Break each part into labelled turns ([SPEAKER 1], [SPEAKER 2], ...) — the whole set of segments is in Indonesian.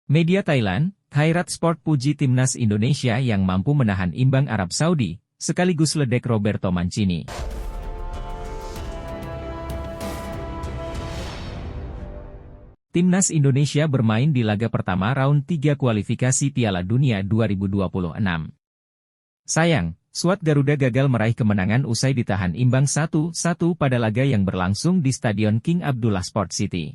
[SPEAKER 1] Media Thailand, Thairat Sport puji timnas Indonesia yang mampu menahan imbang Arab Saudi, sekaligus ledek Roberto Mancini. Timnas Indonesia bermain di laga pertama round 3 kualifikasi Piala Dunia 2026. Sayang, skuad Garuda gagal meraih kemenangan usai ditahan imbang 1-1 pada laga yang berlangsung di Stadion King Abdullah Sport City.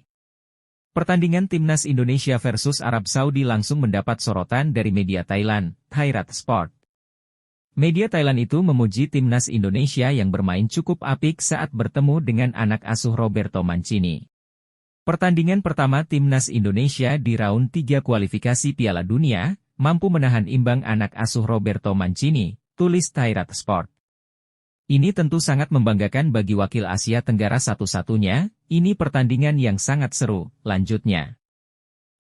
[SPEAKER 1] Pertandingan Timnas Indonesia versus Arab Saudi langsung mendapat sorotan dari media Thailand, Thairat Sport. Media Thailand itu memuji Timnas Indonesia yang bermain cukup apik saat bertemu dengan anak asuh Roberto Mancini. Pertandingan pertama Timnas Indonesia di round 3 kualifikasi Piala Dunia, mampu menahan imbang anak asuh Roberto Mancini, tulis Thairat Sport. Ini tentu sangat membanggakan bagi wakil Asia Tenggara satu-satunya, ini pertandingan yang sangat seru, lanjutnya.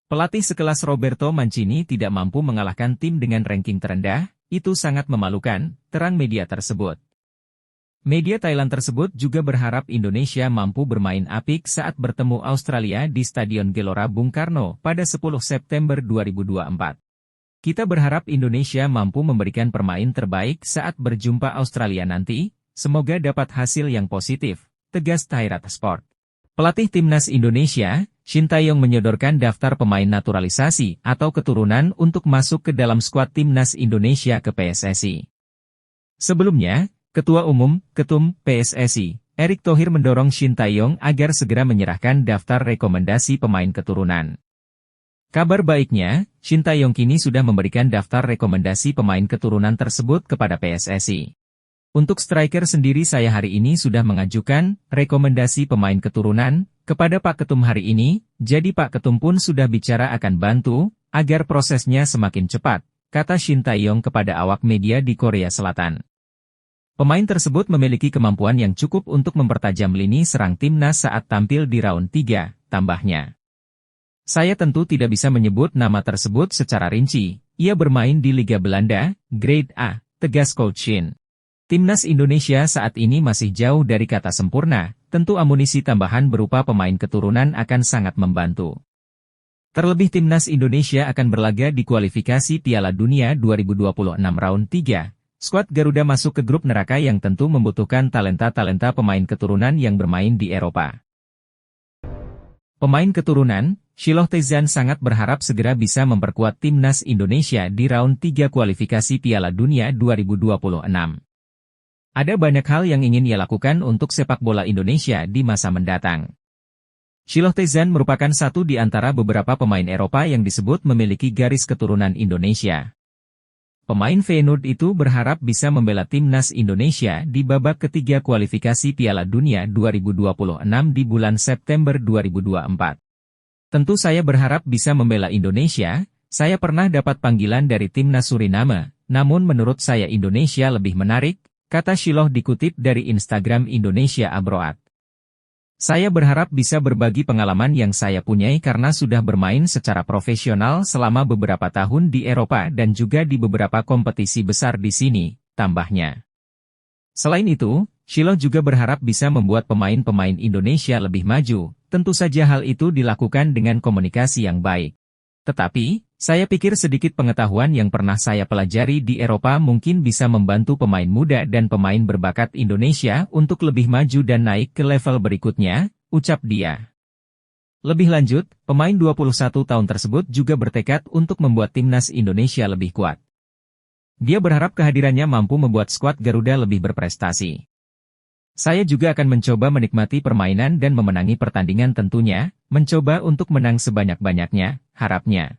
[SPEAKER 1] Pelatih sekelas Roberto Mancini tidak mampu mengalahkan tim dengan ranking terendah, itu sangat memalukan, terang media tersebut. Media Thailand tersebut juga berharap Indonesia mampu bermain apik saat bertemu Australia di Stadion Gelora Bung Karno pada 10 September 2024. Kita berharap Indonesia mampu memberikan permain terbaik saat berjumpa Australia nanti, semoga dapat hasil yang positif, tegas Thairat Sport. Pelatih Timnas Indonesia, Shin Tae-yong menyodorkan daftar pemain naturalisasi atau keturunan untuk masuk ke dalam skuad Timnas Indonesia ke PSSI. Sebelumnya, Ketua Umum, Ketum, PSSI, Erick Thohir mendorong Shin Tae-yong agar segera menyerahkan daftar rekomendasi pemain keturunan. Kabar baiknya, Shin Tae-yong kini sudah memberikan daftar rekomendasi pemain keturunan tersebut kepada PSSI. Untuk striker sendiri saya hari ini sudah mengajukan rekomendasi pemain keturunan kepada Pak Ketum hari ini, jadi Pak Ketum pun sudah bicara akan bantu agar prosesnya semakin cepat, kata Shin Tae-yong kepada awak media di Korea Selatan. Pemain tersebut memiliki kemampuan yang cukup untuk mempertajam lini serang timnas saat tampil di round 3, tambahnya. Saya tentu tidak bisa menyebut nama tersebut secara rinci, ia bermain di Liga Belanda, Grade A, tegas Coach Shin. Timnas Indonesia saat ini masih jauh dari kata sempurna, tentu amunisi tambahan berupa pemain keturunan akan sangat membantu. Terlebih Timnas Indonesia akan berlaga di kualifikasi Piala Dunia 2026 round 3. Skuad Garuda masuk ke grup neraka yang tentu membutuhkan talenta-talenta pemain keturunan yang bermain di Eropa. Pemain keturunan, Shiloh Tae-zhan sangat berharap segera bisa memperkuat Timnas Indonesia di round 3 kualifikasi Piala Dunia 2026. Ada banyak hal yang ingin ia lakukan untuk sepak bola Indonesia di masa mendatang. Shiloh Tae-zhan merupakan satu di antara beberapa pemain Eropa yang disebut memiliki garis keturunan Indonesia. Pemain Feyenoord itu berharap bisa membela Timnas Indonesia di babak ketiga kualifikasi Piala Dunia 2026 di bulan September 2024. Tentu saya berharap bisa membela Indonesia, saya pernah dapat panggilan dari Timnas Suriname, namun menurut saya Indonesia lebih menarik, kata Shiloh dikutip dari Instagram Indonesia Abroad. Saya berharap bisa berbagi pengalaman yang saya punyai karena sudah bermain secara profesional selama beberapa tahun di Eropa dan juga di beberapa kompetisi besar di sini, tambahnya. Selain itu, Shiloh juga berharap bisa membuat pemain-pemain Indonesia lebih maju, tentu saja hal itu dilakukan dengan komunikasi yang baik. Tetapi, saya pikir sedikit pengetahuan yang pernah saya pelajari di Eropa mungkin bisa membantu pemain muda dan pemain berbakat Indonesia untuk lebih maju dan naik ke level berikutnya, ucap dia. Lebih lanjut, pemain 21 tahun tersebut juga bertekad untuk membuat timnas Indonesia lebih kuat. Dia berharap kehadirannya mampu membuat skuad Garuda lebih berprestasi. Saya juga akan mencoba menikmati permainan dan memenangi pertandingan tentunya, mencoba untuk menang sebanyak-banyaknya, harapnya.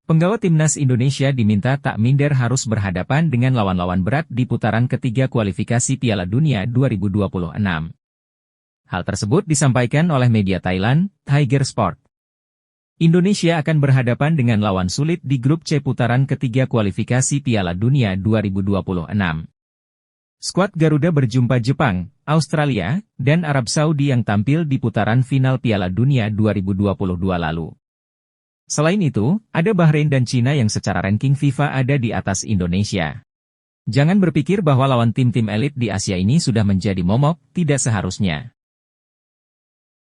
[SPEAKER 1] Penggawa Timnas Indonesia diminta tak minder harus berhadapan dengan lawan-lawan berat di putaran ketiga kualifikasi Piala Dunia 2026. Hal tersebut disampaikan oleh media Thailand, Tiger Sport. Indonesia akan berhadapan dengan lawan sulit di grup C putaran ketiga kualifikasi Piala Dunia 2026. Skuad Garuda berjumpa Jepang, Australia, dan Arab Saudi yang tampil di putaran final Piala Dunia 2022 lalu. Selain itu, ada Bahrain dan Cina yang secara ranking FIFA ada di atas Indonesia. Jangan berpikir bahwa lawan tim-tim elit di Asia ini sudah menjadi momok, tidak seharusnya.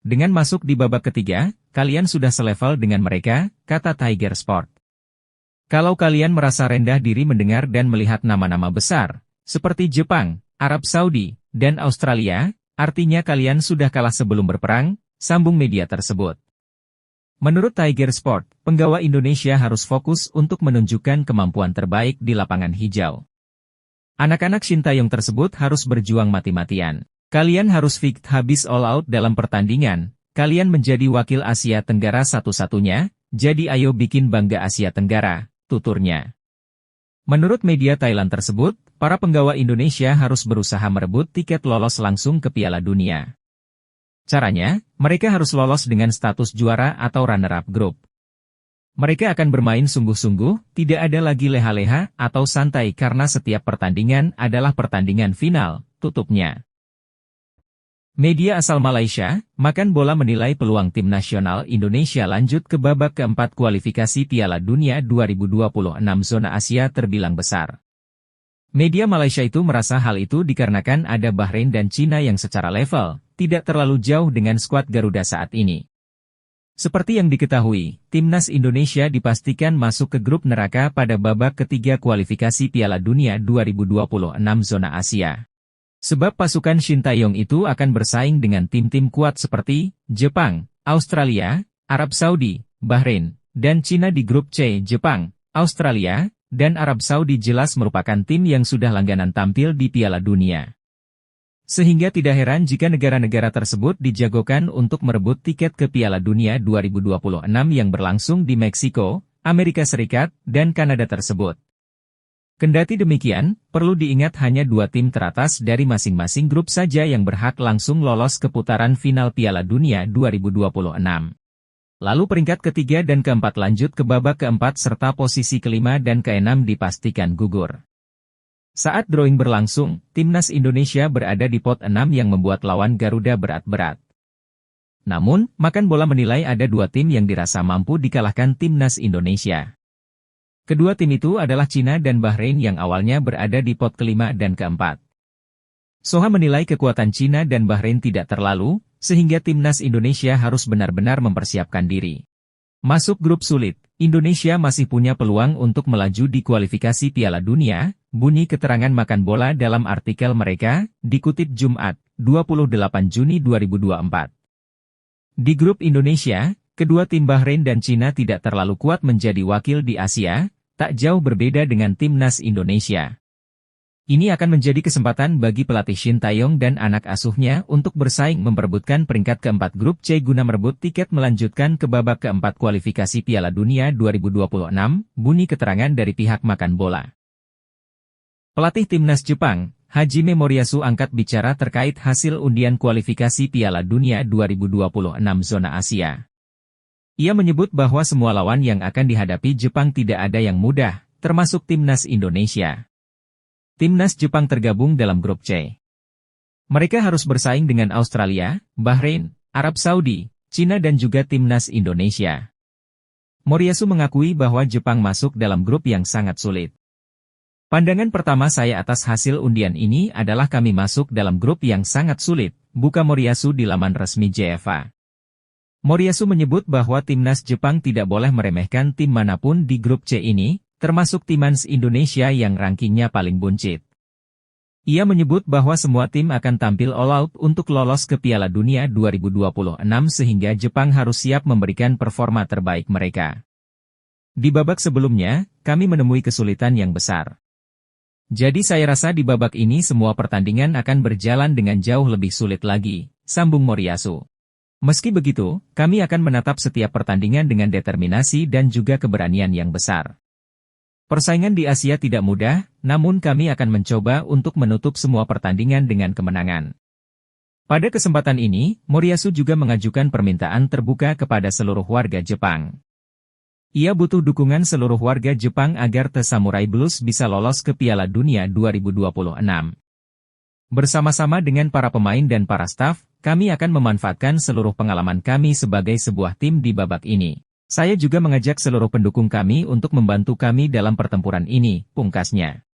[SPEAKER 1] Dengan masuk di babak ketiga, kalian sudah selevel dengan mereka, kata Tiger Sport. Kalau kalian merasa rendah diri mendengar dan melihat nama-nama besar, seperti Jepang, Arab Saudi, dan Australia, artinya kalian sudah kalah sebelum berperang, sambung media tersebut. Menurut Tiger Sport, penggawa Indonesia harus fokus untuk menunjukkan kemampuan terbaik di lapangan hijau. Anak-anak Sintayong tersebut harus berjuang mati-matian. Kalian harus fit habis all out dalam pertandingan, kalian menjadi wakil Asia Tenggara satu-satunya, jadi ayo bikin bangga Asia Tenggara, tuturnya. Menurut media Thailand tersebut, para penggawa Indonesia harus berusaha merebut tiket lolos langsung ke Piala Dunia. Caranya, mereka harus lolos dengan status juara atau runner-up grup. Mereka akan bermain sungguh-sungguh, tidak ada lagi leha-leha atau santai karena setiap pertandingan adalah pertandingan final, tutupnya. Media asal Malaysia, Makan Bola menilai peluang tim nasional Indonesia lanjut ke babak keempat kualifikasi Piala Dunia 2026 zona Asia terbilang besar. Media Malaysia itu merasa hal itu dikarenakan ada Bahrain dan Cina yang secara level, tidak terlalu jauh dengan skuad Garuda saat ini. Seperti yang diketahui, Timnas Indonesia dipastikan masuk ke grup neraka pada babak ketiga kualifikasi Piala Dunia 2026 zona Asia. Sebab pasukan Sintayong itu akan bersaing dengan tim-tim kuat seperti Jepang, Australia, Arab Saudi, Bahrain, dan Cina di grup C. Jepang, Australia, dan Arab Saudi jelas merupakan tim yang sudah langganan tampil di Piala Dunia. Sehingga tidak heran jika negara-negara tersebut dijagokan untuk merebut tiket ke Piala Dunia 2026 yang berlangsung di Meksiko, Amerika Serikat, dan Kanada tersebut. Kendati demikian, perlu diingat hanya 2 tim teratas dari masing-masing grup saja yang berhak langsung lolos ke putaran final Piala Dunia 2026. Lalu peringkat ketiga dan keempat lanjut ke babak keempat serta posisi kelima dan keenam dipastikan gugur. Saat drawing berlangsung, Timnas Indonesia berada di pot 6 yang membuat lawan Garuda berat-berat. Namun, Makan Bola menilai ada 2 tim yang dirasa mampu dikalahkan Timnas Indonesia. Kedua tim itu adalah Cina dan Bahrain yang awalnya berada di pot kelima dan keempat. Soha menilai kekuatan Cina dan Bahrain tidak terlalu, sehingga Timnas Indonesia harus benar-benar mempersiapkan diri. Masuk grup sulit, Indonesia masih punya peluang untuk melaju di kualifikasi Piala Dunia, bunyi keterangan Makan Bola dalam artikel mereka, dikutip Jumat, 28 Juni 2024. Di grup Indonesia, kedua tim Bahrain dan Cina tidak terlalu kuat menjadi wakil di Asia, tak jauh berbeda dengan Timnas Indonesia. Ini akan menjadi kesempatan bagi pelatih Sintayong dan anak asuhnya untuk bersaing memperebutkan peringkat keempat grup C guna merebut tiket melanjutkan ke babak keempat kualifikasi Piala Dunia 2026, bunyi keterangan dari pihak Makan Bola. Pelatih Timnas Jepang, Hajime Moriyasu angkat bicara terkait hasil undian kualifikasi Piala Dunia 2026 zona Asia. Ia menyebut bahwa semua lawan yang akan dihadapi Jepang tidak ada yang mudah, termasuk Timnas Indonesia. Timnas Jepang tergabung dalam grup C. Mereka harus bersaing dengan Australia, Bahrain, Arab Saudi, Cina dan juga Timnas Indonesia. Moriyasu mengakui bahwa Jepang masuk dalam grup yang sangat sulit. Pandangan pertama saya atas hasil undian ini adalah kami masuk dalam grup yang sangat sulit, buka Moriyasu di laman resmi JFA. Moriyasu menyebut bahwa Timnas Jepang tidak boleh meremehkan tim manapun di grup C ini, termasuk Timnas Indonesia yang rankingnya paling buncit. Ia menyebut bahwa semua tim akan tampil all out untuk lolos ke Piala Dunia 2026 sehingga Jepang harus siap memberikan performa terbaik mereka. Di babak sebelumnya, kami menemui kesulitan yang besar. Jadi saya rasa di babak ini semua pertandingan akan berjalan dengan jauh lebih sulit lagi, sambung Moriyasu. Meski begitu, kami akan menatap setiap pertandingan dengan determinasi dan juga keberanian yang besar. Persaingan di Asia tidak mudah, namun kami akan mencoba untuk menutup semua pertandingan dengan kemenangan. Pada kesempatan ini, Moriyasu juga mengajukan permintaan terbuka kepada seluruh warga Jepang. Ia butuh dukungan seluruh warga Jepang agar The Samurai Blues bisa lolos ke Piala Dunia 2026. Bersama-sama dengan para pemain dan para staf, kami akan memanfaatkan seluruh pengalaman kami sebagai sebuah tim di babak ini. Saya juga mengajak seluruh pendukung kami untuk membantu kami dalam pertempuran ini, pungkasnya.